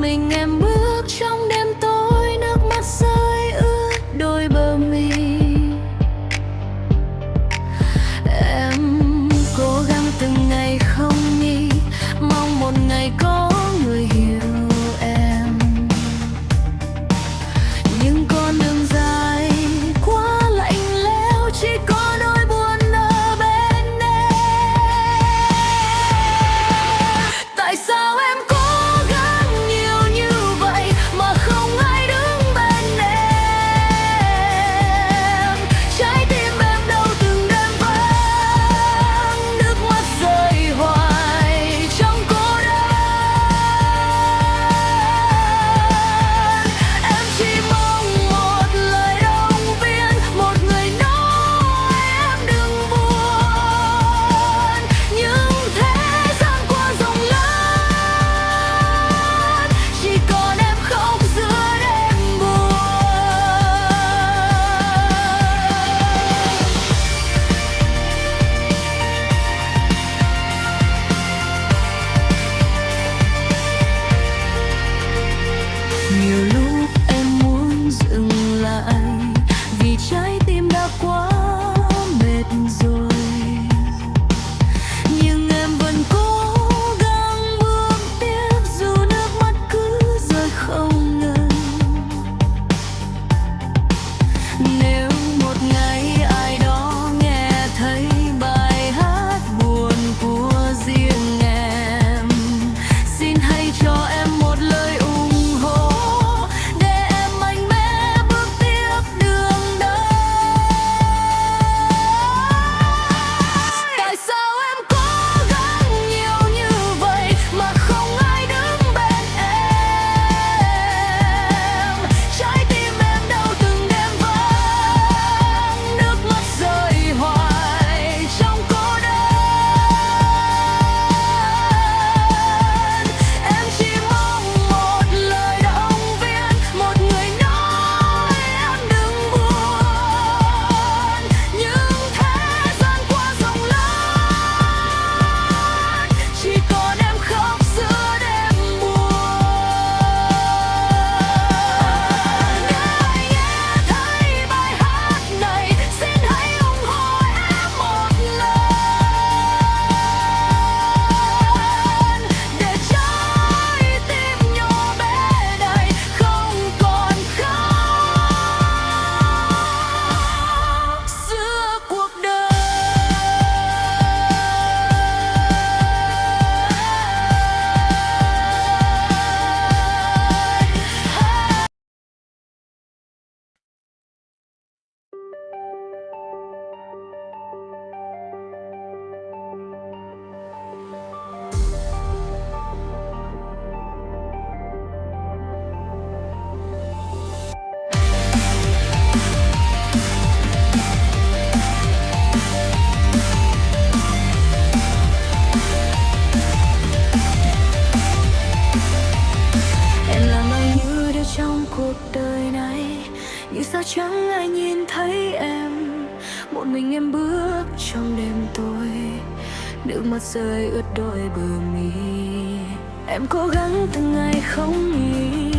mình em bước trong đêm tối, nước mắt rơi ướt đôi bờ mi. Em cố gắng từng ngày không nghỉ, mong một ngày có người hiểu em. Nhưng con đường dài quá lạnh lẽo, chỉ có nỗi buồn ở bên em. Tại sao em cố gắng nhiều như vậy mà không ai đứng bên em? Trái tim em đau từng đêm vắng, nước mắt rơi hoài trong cô đơn. Em chỉ mong một lời động viên, một người nói em đừng buồn. Nhưng thế gian qua rộng lớn, chỉ còn em khóc giữa đêm buồn. Nhiều lúc em muốn dừng lại, vì trái tim đã quá mệt rồi. Nhưng em vẫn cố gắng bước tiếp, dù nước mắt cứ rơi không ngừng. Nếu một ngày ai đó nghe thấy bài hát buồn của riêng em, xin hãy cho em một lời ủng hộ, để em mạnh mẽ bước tiếp đường đời. Tại sao em cố gắng nhiều như vậy mà không ai đứng bên em? Trái tim em đau từng đêm vắng, nước mắt rơi hoài trong cô đơn. Em chỉ mong một lời động viên, một người nói em đừng buồn. Nhưng thế gian quá rộng lớn, chỉ còn em khóc giữa đêm buồn. Nếu ai nghe thấy bài hát này, xin hãy ủng hộ em một lần, để trái tim nhỏ bé này không còn khóc giữa cuộc đời. Em là bao nhiêu điều trong cuộc đời này, nhưng sao chẳng ai nhìn thấy em? Một mình em bước trong đêm tối, nước mắt rơi ướt đôi bờ mi. Em cố gắng từng ngày không nghỉ,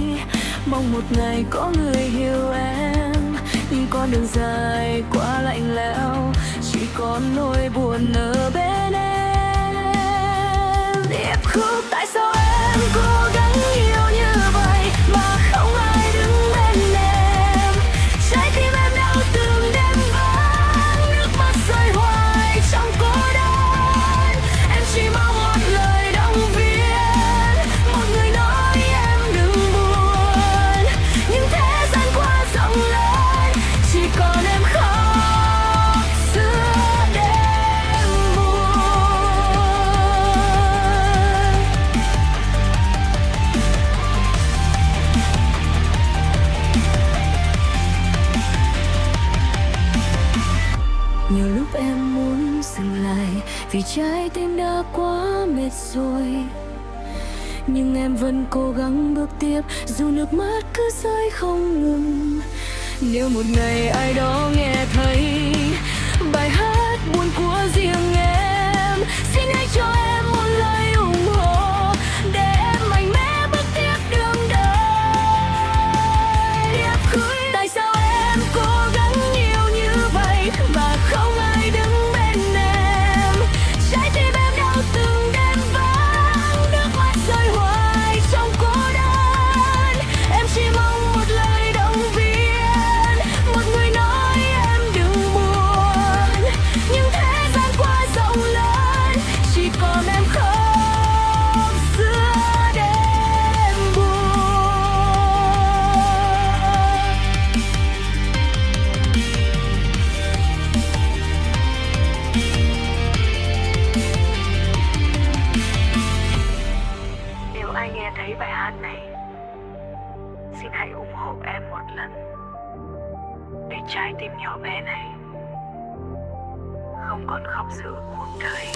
mong một ngày có người hiểu em. Nhưng con đường dài quá lạnh lẽo, chỉ còn nỗi buồn ở bên em. Điệp khúc tại sao em cố gắng nhiều như vậy mà không ai đứng bên em? Trái tim em đau từng đêm vắng, nước mắt rơi hoài trong cô đơn. Em chỉ mong một lời động viên, một người nói em đừng buồn. Nhưng thế gian quá rộng lớn, chỉ còn em khóc giữa đêm buồn. Nhiều lúc em muốn dừng lại, vì trái tim đã quá mệt rồi. Nhưng em vẫn cố gắng bước tiếp, dù nước mắt cứ rơi không ngừng. Nếu một ngày ai đó nghe thấy bài hát buồn của riêng em, xin hãy cho em một lời ủng hộ, để em mạnh mẽ bước tiếp đường kênh này. Xin hãy ủng hộ em một lần, để trái tim nhỏ bé này không còn khóc giữa cuộc đời.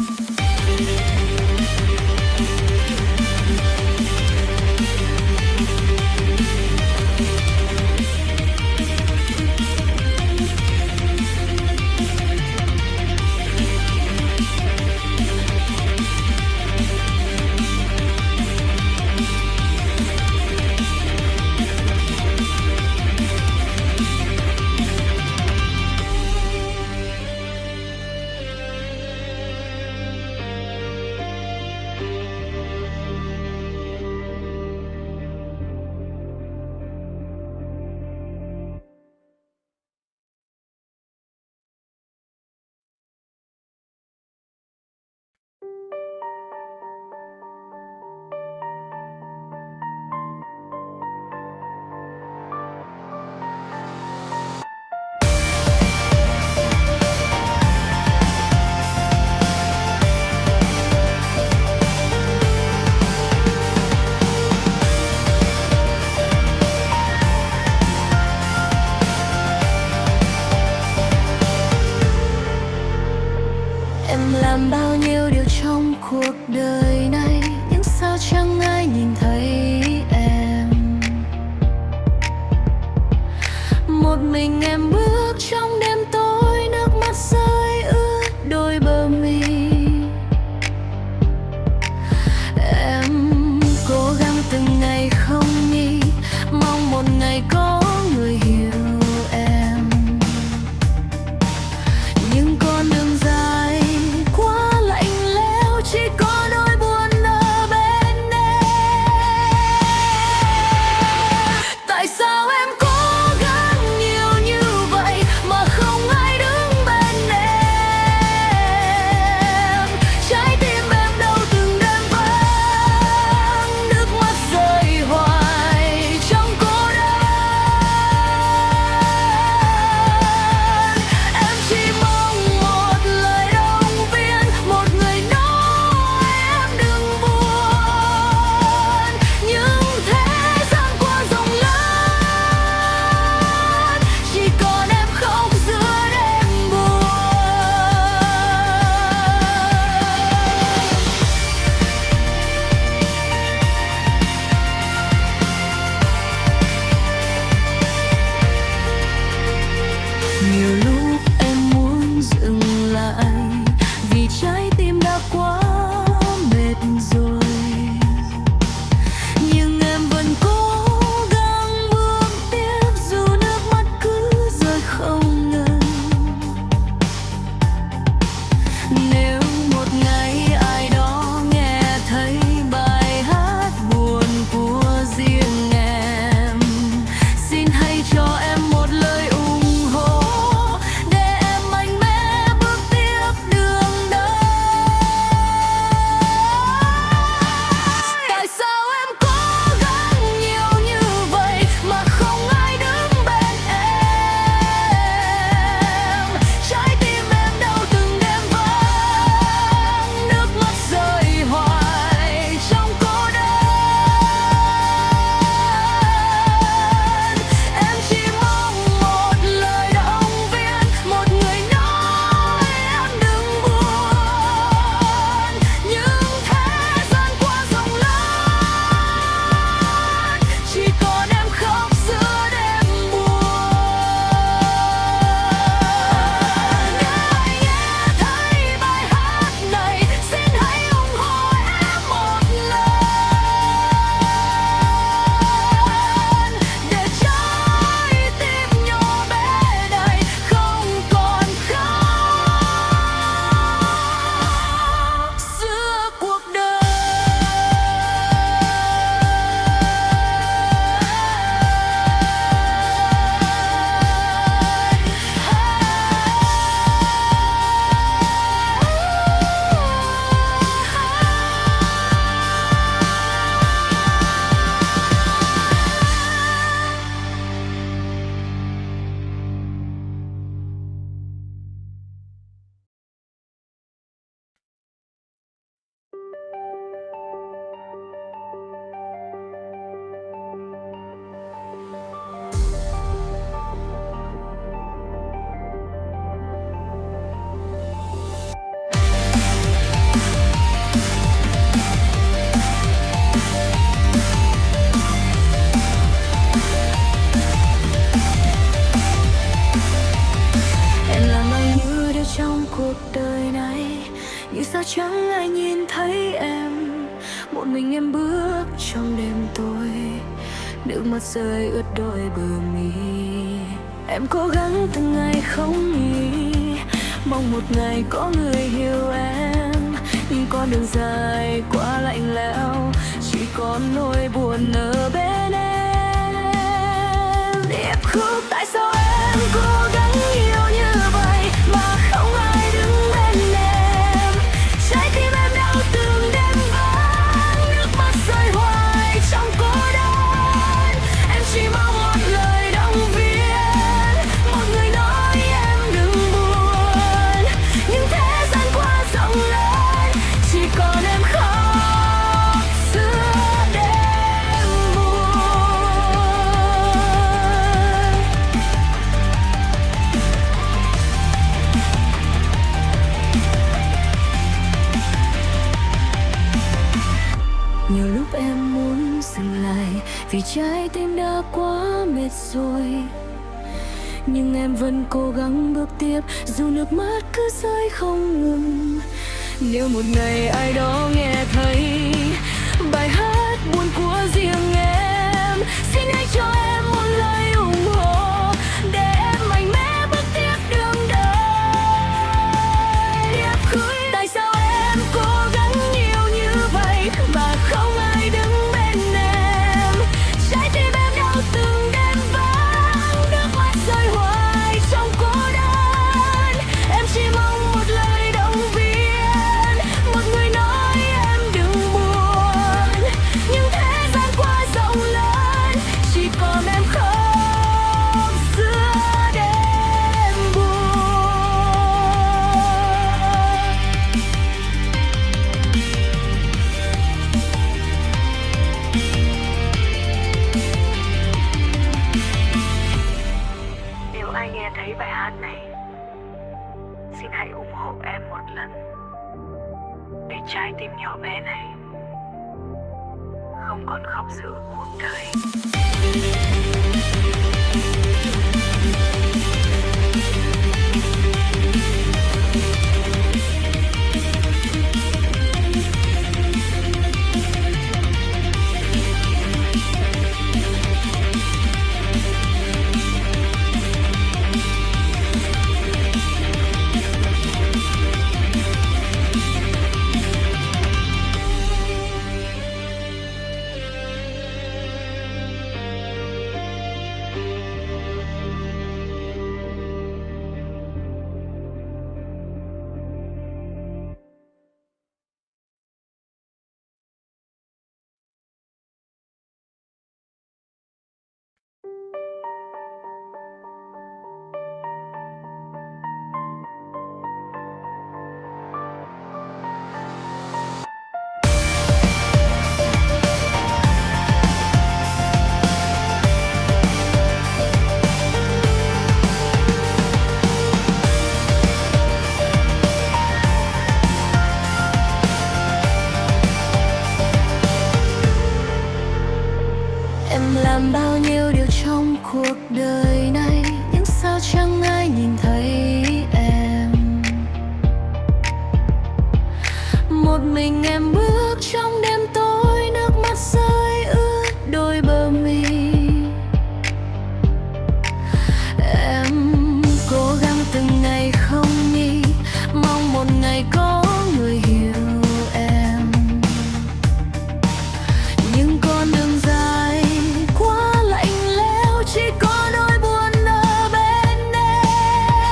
Em làm bao nhiêu điều trong cuộc đời này, nhưng sao chẳng ai nhìn thấy em. Một mình em bước trong đêm tối, nước mắt rơi ướt đôi bờ mi. Em cố gắng từng ngày không nghỉ, mong một ngày có người hiểu em. Nhưng con đường dài quá lạnh lẽo, chỉ có nỗi buồn ở bên em. Tại sao em cố gắng nhiều như vậy mà không ai đứng bên em? Trái tim em đau từng đêm vắng, nước mắt rơi hoài trong cô đơn. mình em bước trong đêm tối, nước mắt rơi ướt đôi bờ mi. Em cố gắng từng ngày không nghỉ, mong một ngày có người hiểu em. Nhưng con đường dài quá lạnh lẽo, chỉ còn nỗi buồn ở bên em. Điệp khúc tại sao em cố gắng yêu như vậy mà không ai đứng bên em. Trái tim em đau từng đêm vắng, nước mắt rơi hoài trong cô đơn. Em chỉ mong một lời động viên, một người nói em đừng buồn. Nhưng thế gian quá rộng lớn, chỉ còn em khóc giữa đêm buồn. Nhiều lúc em muốn dừng lại vì trái tim đã quá mệt rồi, nhưng em vẫn cố gắng bước tiếp dù nước mắt cứ rơi không ngừng. Nếu một ngày ai đó nghe thấy bài hát buồn của riêng em, xin hãy cho em một lời ủng hộ để em mạnh mẽ bước tiếp đường đời. Điệp khúc tại sao em cố gắng yêu như vậy mà không ai đứng bên em. Trái tim em đau từng đêm vắng, nước mắt rơi hoài trong cô đơn. Em chỉ mong một lời động viên, một người nói em đừng buồn. Nhưng thế gian quá rộng lớn, chỉ còn em khóc giữa đêm buồn. Nếu ai nghe thấy bài hát này, xin hãy ủng hộ em một lần, để trái tim nhỏ bé này không còn khóc giữa cuộc đời. Em làm bao nhiêu điều trong cuộc đời này, nhưng sao chẳng ai nhìn thấy em. Một mình em bước trong đêm tối, nước mắt rơi ướt đôi bờ mi. Em cố gắng từng ngày không nghỉ, mong một ngày có người hiểu em. Nhưng con đường dài quá lạnh lẽo, chỉ có nỗi buồn ở bên em.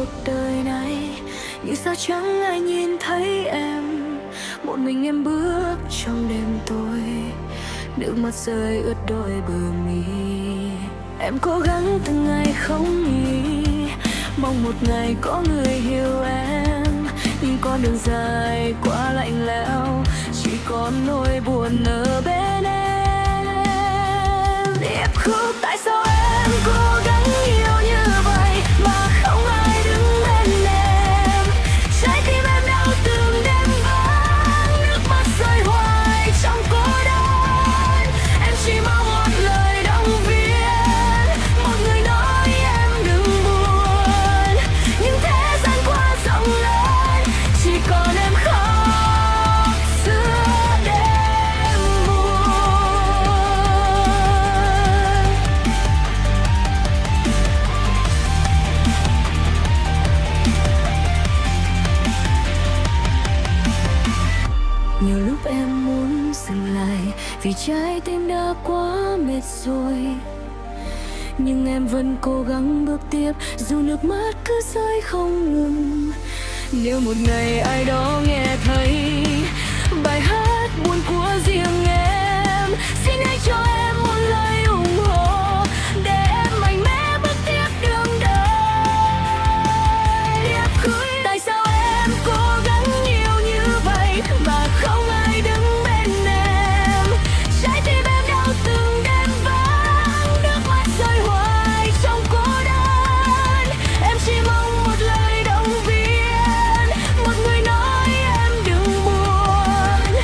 cuộc đời này, như sao chẳng ai nhìn thấy em. Một mình em bước trong đêm tối, nước mắt rơi ướt đôi bờ mi. Em cố gắng từng ngày không nghỉ, mong một ngày có người hiểu em. Nhưng con đường dài quá lạnh lẽo, chỉ còn nỗi buồn ở bên em. Điệp khúc tại sao em cố gắng yêu như vậy mà không ai đứng bên em. Trái tim em đau từng đêm vắng, nước mắt rơi hoài trong cô đơn. Em chỉ mong một lời động viên, một người nói em đừng buồn. Nhưng thế gian quá rộng lớn, chỉ còn em khóc giữa đêm buồn. Nhiều lúc em muốn dừng lại, vì trái tim đã quá mệt rồi. Nhưng em vẫn cố gắng bước tiếp, dù nước mắt cứ rơi không ngừng. Nếu một ngày ai đó nghe thấy bài hát buồn của riêng em, xin hãy cho em một lời ủng hộ, để em mạnh mẽ bước tiếp đường đời. Tại sao em cố gắng yêu như vậy mà không ai đứng bên em. Trái tim em đau từng đêm vắng, nước mắt rơi hoài trong cô đơn. Em chỉ mong một lời động viên, một người nói em đừng buồn.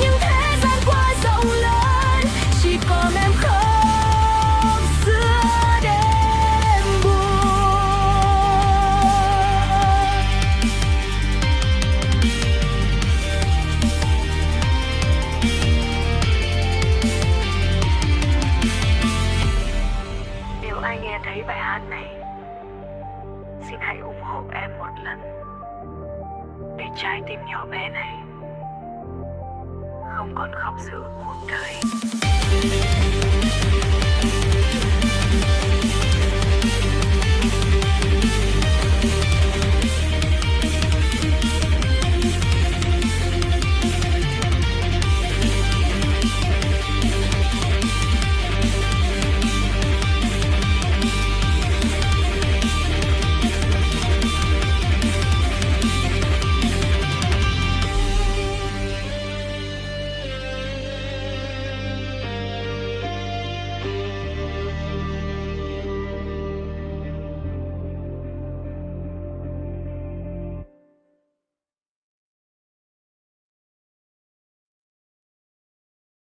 Nhưng thế gian quá rộng lớn, chỉ còn em khóc giữa đêm buồn. Nếu ai nghe thấy bài hát này, xin hãy ủng hộ em một lần, để trái tim nhỏ bé này không còn khóc giữa cuộc đời.